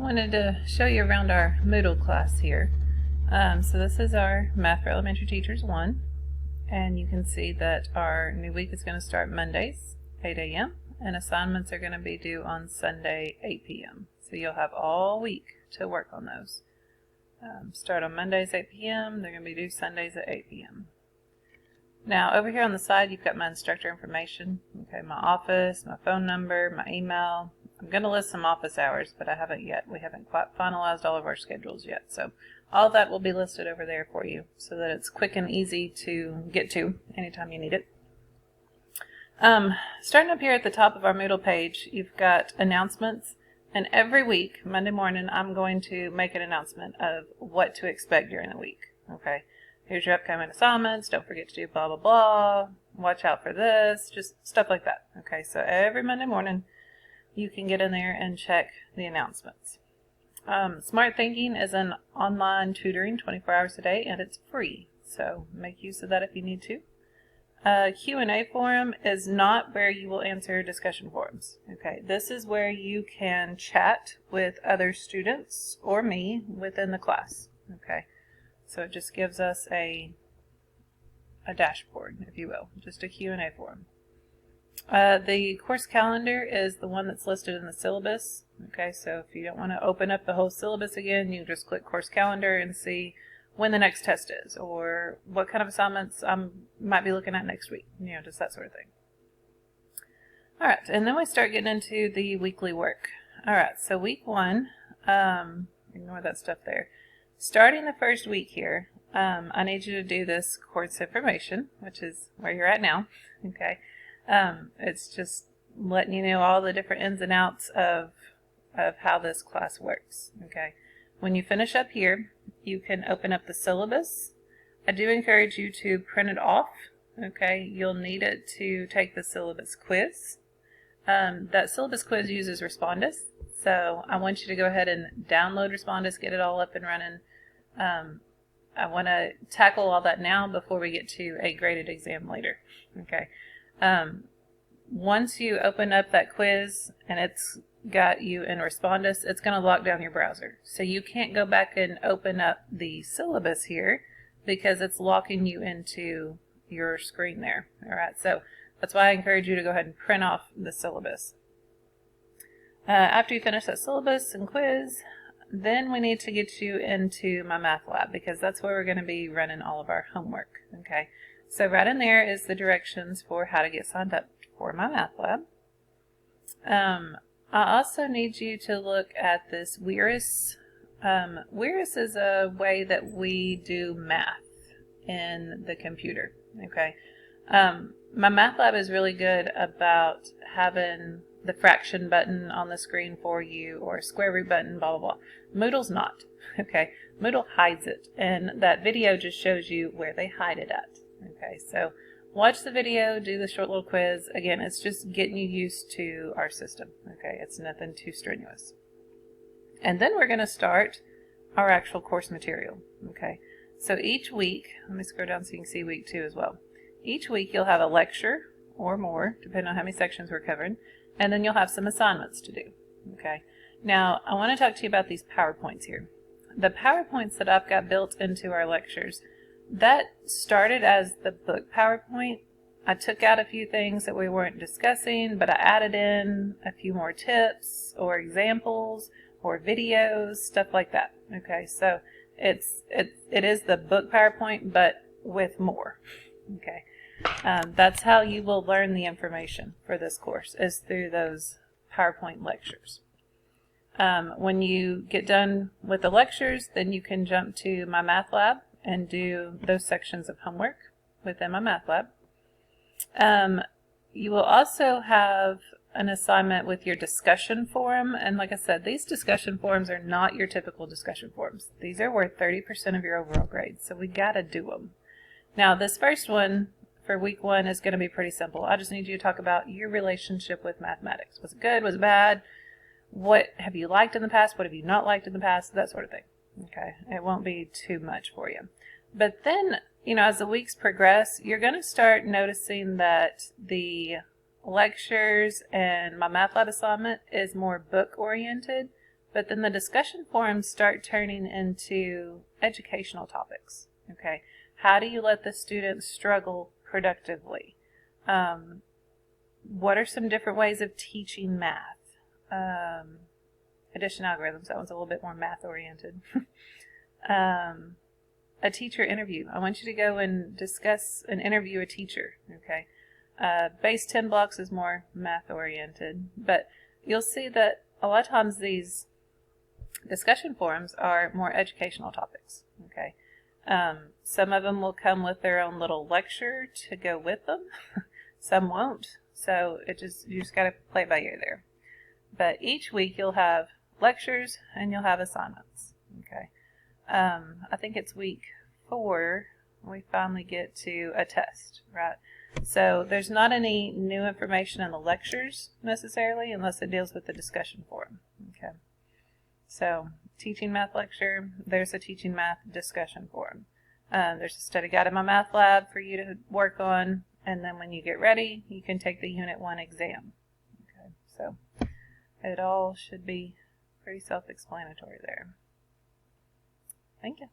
wanted to show you around our Moodle class here. So this is our Math for Elementary Teachers 1, and you can see that our new week is going to start Mondays, 8 a.m., and assignments are going to be due on Sunday, 8 p.m. So you'll have all week to work on those. Start on Mondays, 8 p.m., they're going to be due Sundays at 8 p.m. Now over here on the side you've got my instructor information, okay, my office, my phone number, my email. I'm going to list some office hours, but I haven't yet. We haven't quite finalized all of our schedules yet. So all that will be listed over there for you so that it's quick and easy to get to anytime you need it. Starting up here at the top of our Moodle page, you've got announcements. And every week, Monday morning, I'm going to make an announcement of what to expect during the week. Okay, here's your upcoming assignments. Don't forget to do blah, blah, blah. Watch out for this. Just stuff like that. Okay, so every Monday morning, you can get in there and check the announcements. Smart Thinking is an online tutoring 24 hours a day, and it's free. So make use of that if you need to. Q&A forum is not where you will answer discussion forums. Okay, this is where you can chat with other students or me within the class. Okay, so it just gives us a dashboard, if you will, just a Q&A forum. The course calendar is the one that's listed in the syllabus. Okay, so if you don't want to open up the whole syllabus again, you just click course calendar and see when the next test is or what kind of assignments I might be looking at next week, you know, just that sort of thing. Alright, and then we start getting into the weekly work. Alright, so week 1, ignore that stuff there. Starting the first week here, I need you to do this course information, which is where you're at now. Okay, it's just letting you know all the different ins and outs of how this class works. Okay, when you finish up here, you can open up the syllabus. I do encourage you to print it off. Okay, you'll need it to take the syllabus quiz. That syllabus quiz uses Respondus, so I want you to go ahead and download Respondus, get it all up and running. I want to tackle all that now before we get to a graded exam later. Okay, once you open up that quiz and it's got you in Respondus, it's going to lock down your browser. So you can't go back and open up the syllabus here because it's locking you into your screen there. Alright, so that's why I encourage you to go ahead and print off the syllabus. After you finish that syllabus and quiz, then we need to get you into Mymathlab because that's where we're going to be running all of our homework. Okay, so right in there is the directions for how to get signed up for Mymathlab. I also need you to look at this Whereas. Whereas is a way that we do math in the computer. Okay, Mymathlab is really good about having the fraction button on the screen for you or a square root button, blah, blah, blah. Moodle's not. Okay, Moodle hides it, and that video just shows you where they hide it at. Okay, so watch the video, do the short little quiz. Again, it's just getting you used to our system. Okay, it's nothing too strenuous. And then we're going to start our actual course material. Okay, so each week, let me scroll down so you can see week 2 as well. Each week you'll have a lecture or more, depending on how many sections we're covering, and then you'll have some assignments to do. Okay, now I want to talk to you about these PowerPoints here. The PowerPoints that I've got built into our lectures, that started as the book PowerPoint. I took out a few things that we weren't discussing, but I added in a few more tips or examples or videos, stuff like that. Okay, so it is the book PowerPoint, but with more. Okay, that's how you will learn the information for this course, is through those PowerPoint lectures. When you get done with the lectures, then you can jump to Mymathlab and do those sections of homework within Mymathlab. You will also have an assignment with your discussion forum, and like I said, these discussion forums are not your typical discussion forums. These are worth 30% of your overall grade, so we gotta do them. Now this first one for week 1 is going to be pretty simple. I just need you to talk about your relationship with mathematics. Was it good? Was it bad? What have you liked in the past? What have you not liked in the past? That sort of thing. Okay, it won't be too much for you. But then, you know, as the weeks progress, you're going to start noticing that the lectures and my Mymathlab assignment is more book oriented But then the discussion forums start turning into educational topics. Okay, how do you let the students struggle productively? What are some different ways of teaching math? Addition algorithms, that one's a little bit more math oriented. A teacher interview. I want you to go and discuss and interview a teacher. Okay, base 10 blocks is more math oriented, but you'll see that a lot of times these discussion forums are more educational topics. Okay, some of them will come with their own little lecture to go with them. Some won't. So you just got to play it by ear there. But each week you'll have lectures and you'll have assignments. Okay. I think it's week 4 we finally get to a test, right? So there's not any new information in the lectures necessarily unless it deals with the discussion forum. Okay. So teaching math lecture, there's a teaching math discussion forum. There's a study guide in Mymathlab for you to work on, and then when you get ready, you can take the Unit 1 exam. Okay, so it all should be pretty self-explanatory there. Thank you.